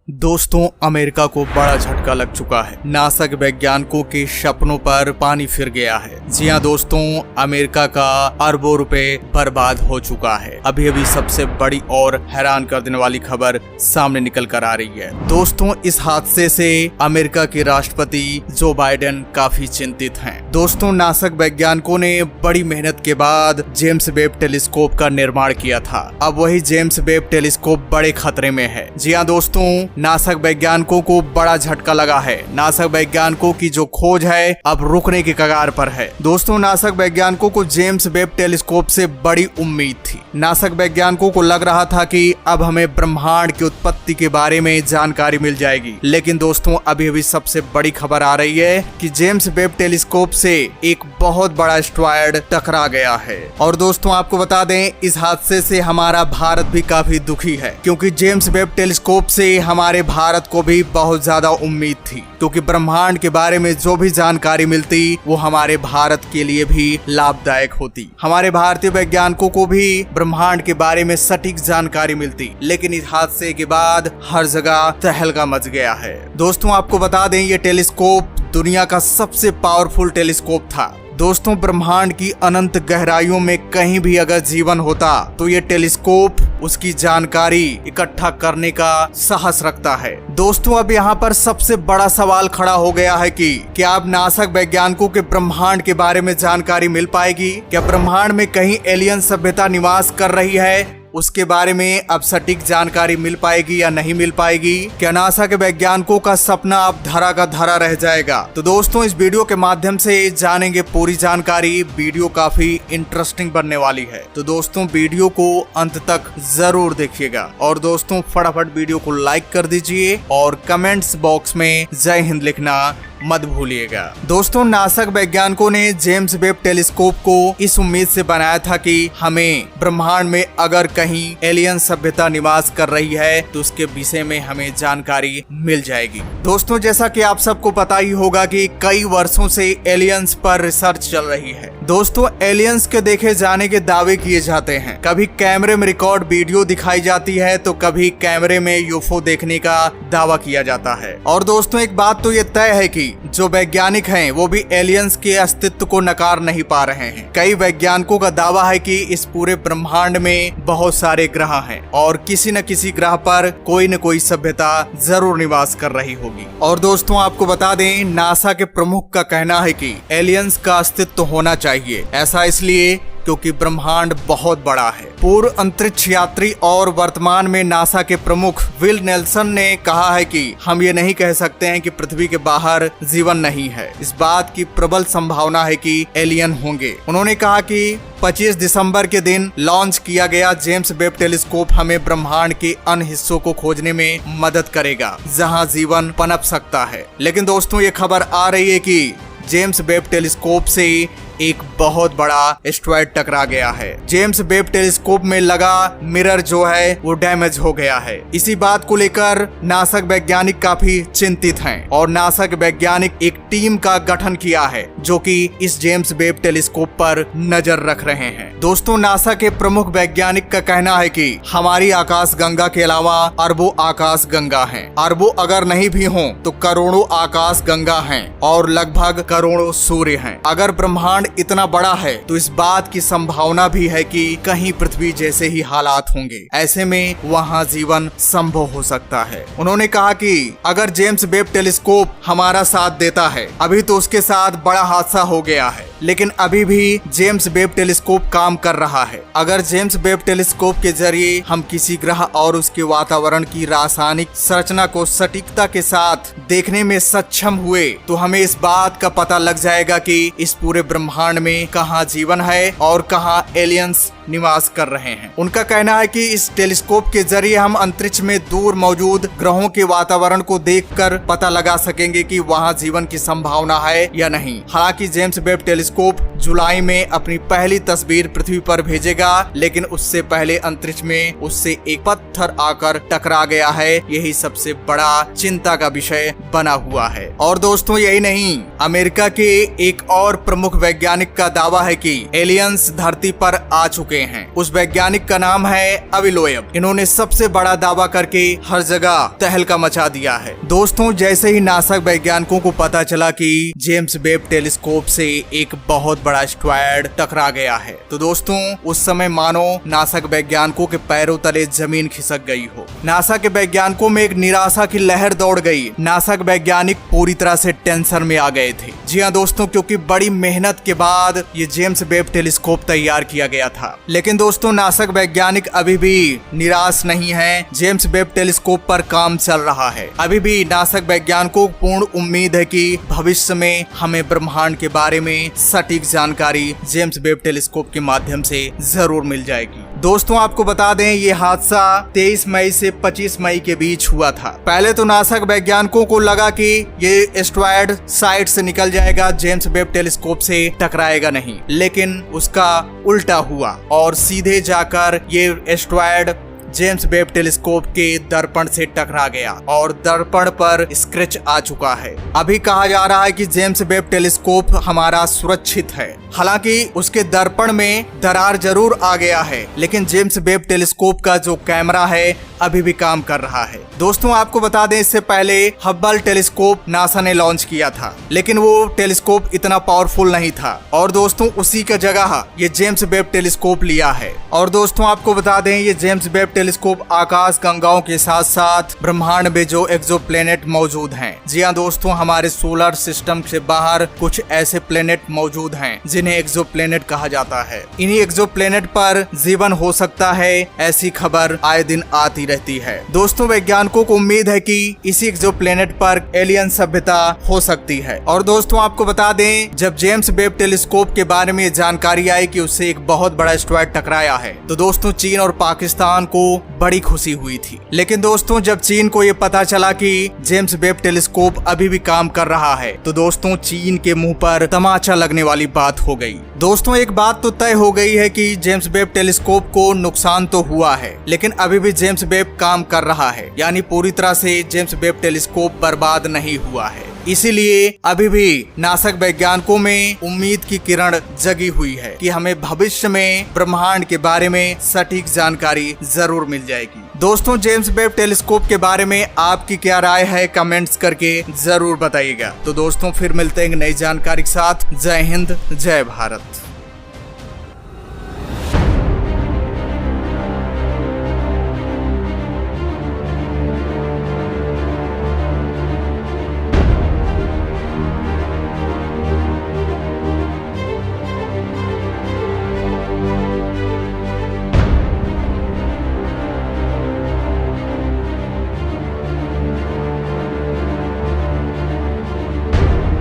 दोस्तों, अमेरिका को बड़ा झटका लग चुका है। नासा के वैज्ञानिकों के सपनों पर पानी फिर गया है। जी हां दोस्तों, अमेरिका का अरबों रुपए बर्बाद हो चुका है। अभी अभी सबसे बड़ी और हैरान कर देने वाली खबर सामने निकल कर आ रही है। दोस्तों, इस हादसे से अमेरिका के राष्ट्रपति जो बाइडेन काफी चिंतित हैं। दोस्तों, नासा के वैज्ञानिकों ने बड़ी मेहनत के बाद जेम्स वेब टेलीस्कोप का निर्माण किया था। अब वही जेम्स वेब टेलीस्कोप बड़े खतरे में है। जी हाँ दोस्तों, नासा वैज्ञानिकों को बड़ा झटका लगा है। नासा वैज्ञानिकों की जो खोज है अब रुकने की कगार पर है। दोस्तों, नासा वैज्ञानिकों को जेम्स वेब टेलीस्कोप से बड़ी उम्मीद थी। नासा वैज्ञानिकों को लग रहा था कि अब हमें ब्रह्मांड की उत्पत्ति के बारे में जानकारी मिल जाएगी। लेकिन दोस्तों, अभी अभी सबसे बड़ी खबर आ रही है कि जेम्स वेब टेलीस्कोप से एक बहुत बड़ा एस्टेरॉयड टकरा गया है। और दोस्तों, आपको बता दें, इस हादसे से हमारा भारत भी काफी दुखी है, क्योंकि जेम्स वेब टेलीस्कोप से हमारे भारत को भी बहुत ज्यादा उम्मीद थी, क्योंकि ब्रह्मांड के बारे में जो भी जानकारी मिलती वो हमारे भारत के लिए भी लाभदायक होती। हमारे भारतीय वैज्ञानिकों को भी ब्रह्मांड के बारे में सटीक जानकारी मिलती। लेकिन इस हादसे के बाद हर जगह तहलका मच गया है। दोस्तों, आपको बता दें, ये टेलीस्कोप दुनिया का सबसे पावरफुल टेलीस्कोप था। दोस्तों, ब्रह्मांड की अनंत गहराइयों में कहीं भी अगर जीवन होता तो ये टेलीस्कोप उसकी जानकारी इकट्ठा करने का साहस रखता है। दोस्तों, अब यहाँ पर सबसे बड़ा सवाल खड़ा हो गया है कि क्या अब नासा वैज्ञानिकों के ब्रह्मांड के बारे में जानकारी मिल पाएगी? क्या ब्रह्मांड में कहीं एलियन सभ्यता निवास कर रही है? उसके बारे में अब सटीक जानकारी मिल पाएगी या नहीं मिल पाएगी? क्या नासा के वैज्ञानिकों का सपना अब धरा का धरा रह जाएगा? तो दोस्तों, इस वीडियो के माध्यम से जानेंगे पूरी जानकारी। वीडियो काफी इंटरेस्टिंग बनने वाली है, तो दोस्तों वीडियो को अंत तक जरूर देखिएगा। और दोस्तों, फटाफट वीडियो को लाइक कर दीजिए और कमेंट्स बॉक्स में जय हिंद लिखना मत भूलिएगा। दोस्तों, नासा वैज्ञानिकों ने जेम्स वेब टेलीस्कोप को इस उम्मीद से बनाया था कि हमें ब्रह्मांड में अगर कहीं एलियन सभ्यता निवास कर रही है तो उसके विषय में हमें जानकारी मिल जाएगी। दोस्तों, जैसा कि आप सबको पता ही होगा कि कई वर्षों से एलियंस पर रिसर्च चल रही है। दोस्तों, एलियंस के देखे जाने के दावे किए जाते हैं। कभी कैमरे में रिकॉर्ड वीडियो दिखाई जाती है तो कभी कैमरे में यूएफओ देखने का दावा किया जाता है। और दोस्तों, एक बात तो ये तय है कि जो वैज्ञानिक हैं वो भी एलियंस के अस्तित्व को नकार नहीं पा रहे हैं। कई वैज्ञानिकों का दावा है कि इस पूरे ब्रह्मांड में बहुत सारे ग्रह हैं और किसी न किसी ग्रह पर कोई न कोई सभ्यता जरूर निवास कर रही होगी। और दोस्तों, आपको बता दें, नासा के प्रमुख का कहना है कि एलियंस का अस्तित्व होना चाहिए। ऐसा इसलिए क्योंकि ब्रह्मांड बहुत बड़ा है। पूर्व अंतरिक्ष यात्री और वर्तमान में नासा के प्रमुख विल नेल्सन ने कहा है कि हम ये नहीं कह सकते हैं कि पृथ्वी के बाहर जीवन नहीं है। इस बात की प्रबल संभावना है कि एलियन होंगे। उन्होंने कहा कि 25 दिसंबर के दिन लॉन्च किया गया जेम्स वेब टेलीस्कोप हमें ब्रह्मांड के अन्य हिस्सों को खोजने में मदद करेगा जहां जीवन पनप सकता है। लेकिन दोस्तों, ये खबर आ रही है कि जेम्स वेब टेलीस्कोप से एक बहुत बड़ा एस्टेरॉयड टकरा गया है। जेम्स वेब टेलीस्कोप में लगा मिरर जो है वो डैमेज हो गया है। इसी बात को लेकर नासा के वैज्ञानिक काफी चिंतित हैं और नासा के वैज्ञानिक एक टीम का गठन किया है जो कि इस जेम्स वेब टेलीस्कोप पर नजर रख रहे हैं। दोस्तों, नासा के प्रमुख वैज्ञानिक का कहना है कि हमारी आकाश गंगा के अलावा अरबों आकाश गंगा हैं। अरबों अगर नहीं भी हों तो करोड़ों आकाश गंगा हैं और लगभग करोड़ों सूर्य हैं। अगर ब्रह्मांड इतना बड़ा है तो इस बात की संभावना भी है कि कहीं पृथ्वी जैसे ही हालात होंगे। ऐसे में वहाँ जीवन संभव हो सकता है। उन्होंने कहा कि अगर जेम्स वेब टेलीस्कोप हमारा साथ देता है, अभी तो उसके साथ बड़ा हादसा हो गया है, लेकिन अभी भी जेम्स वेब टेलीस्कोप काम कर रहा है। अगर जेम्स वेब टेलीस्कोप के जरिए हम किसी ग्रह और उसके वातावरण की रासायनिक संरचना को सटीकता के साथ देखने में सक्षम हुए तो हमें इस बात का पता लग जाएगा कि इस पूरे ब्रह्मांड में कहाँ जीवन है और कहाँ एलियंस निवास कर रहे हैं। उनका कहना है कि इस टेलीस्कोप के जरिए हम अंतरिक्ष में दूर मौजूद ग्रहों के वातावरण को देखकर पता लगा सकेंगे कि वहाँ जीवन की संभावना है या नहीं। हालांकि जेम्स वेब टेलीस्कोप जुलाई में अपनी पहली तस्वीर पृथ्वी पर भेजेगा, लेकिन उससे पहले अंतरिक्ष में उससे एक पत्थर आकर टकरा गया है। यही सबसे बड़ा चिंता का विषय बना हुआ है। और दोस्तों, यही नहीं, अमेरिका के एक और प्रमुख वैज्ञानिक का दावा है कि एलियंस धरती पर आ चुके चुके हैं। उस वैज्ञानिक का नाम है अवी लोएब। इन्होंने सबसे बड़ा दावा करके हर जगह तहलका मचा दिया है। दोस्तों, जैसे ही नासा वैज्ञानिकों को पता चला कि जेम्स वेब टेलीस्कोप से एक बहुत बड़ा एस्टेरॉयड टकरा गया है, तो दोस्तों उस समय मानो नासा के वैज्ञानिकों के पैरों तले जमीन खिसक गई हो। नासा के वैज्ञानिकों में एक निराशा की लहर दौड़ गई। नासा के वैज्ञानिक पूरी तरह से टेंशन में आ गए थे। जी हाँ दोस्तों, क्योंकि बड़ी मेहनत के बाद ये जेम्स वेब टेलीस्कोप तैयार किया गया था। लेकिन दोस्तों, नासा के वैज्ञानिक अभी भी निराश नहीं है। जेम्स वेब टेलीस्कोप पर काम चल रहा है। अभी भी नासा के वैज्ञानिकों को पूर्ण उम्मीद है कि भविष्य में हमें ब्रह्मांड के बारे में सटीक जानकारी जेम्स वेब टेलीस्कोप के माध्यम से जरूर मिल जाएगी। दोस्तों, आपको बता दें, ये हादसा 23 मई से 25 मई के बीच हुआ था। पहले तो नासा के वैज्ञानिकों को लगा कि ये एस्टेरॉयड साइड से निकल जाएगा, जेम्स वेब टेलीस्कोप से टकराएगा नहीं, लेकिन उसका उल्टा हुआ और सीधे जाकर ये एस्टेरॉयड जेम्स वेब टेलीस्कोप के दर्पण से टकरा गया और दर्पण पर स्क्रैच आ चुका है। अभी कहा जा रहा है कि जेम्स वेब टेलीस्कोप हमारा सुरक्षित है। हालांकि उसके दर्पण में दरार जरूर आ गया है, लेकिन जेम्स वेब टेलीस्कोप का जो कैमरा है अभी भी काम कर रहा है। दोस्तों, आपको बता दें, इससे पहले हब्बल टेलीस्कोप नासा ने लॉन्च किया था, लेकिन वो टेलीस्कोप इतना पावरफुल नहीं था और दोस्तों उसी का जगह ये जेम्स वेब टेलीस्कोप लिया है। और दोस्तों, आपको बता दें, ये जेम्स वेब टेलीस्कोप आकाश गंगाओं के साथ साथ ब्रह्मांड में जो एक्सोप्लैनेट मौजूद हैं। जी हाँ दोस्तों, हमारे सोलर सिस्टम से बाहर कुछ ऐसे प्लेनेट मौजूद हैं जिन्हें एक्सोप्लैनेट कहा जाता है। इन्हीं एक्सोप्लैनेट पर जीवन हो सकता है, ऐसी खबर आए दिन आती रहती है। दोस्तों, वैज्ञानिकों को उम्मीद है कि इसी एक्सोप्लैनेट पर एलियन सभ्यता हो सकती है। और दोस्तों, आपको बता दें, जब जेम्स वेब टेलीस्कोप के बारे में जानकारी आई कि उससे एक बहुत बड़ा एस्टेरॉयड टकराया है, तो दोस्तों चीन और पाकिस्तान को बड़ी खुशी हुई थी। लेकिन दोस्तों, जब चीन को ये पता चला कि जेम्स वेब टेलीस्कोप अभी भी काम कर रहा है, तो दोस्तों चीन के मुंह पर तमाचा लगने वाली बात हो गई। दोस्तों, एक बात तो तय हो गई है कि जेम्स वेब टेलीस्कोप को नुकसान तो हुआ है, लेकिन अभी भी जेम्स वेब काम कर रहा है, यानी पूरी तरह से जेम्स वेब टेलीस्कोप बर्बाद नहीं हुआ है। इसीलिए अभी भी नासा वैज्ञानिकों में उम्मीद की किरण जगी हुई है कि हमें भविष्य में ब्रह्मांड के बारे में सटीक जानकारी जरूर मिल जाएगी। दोस्तों, जेम्स वेब टेलीस्कोप के बारे में आपकी क्या राय है, कमेंट्स करके जरूर बताइएगा। तो दोस्तों, फिर मिलते हैं नई जानकारी के साथ। जय हिंद, जय भारत।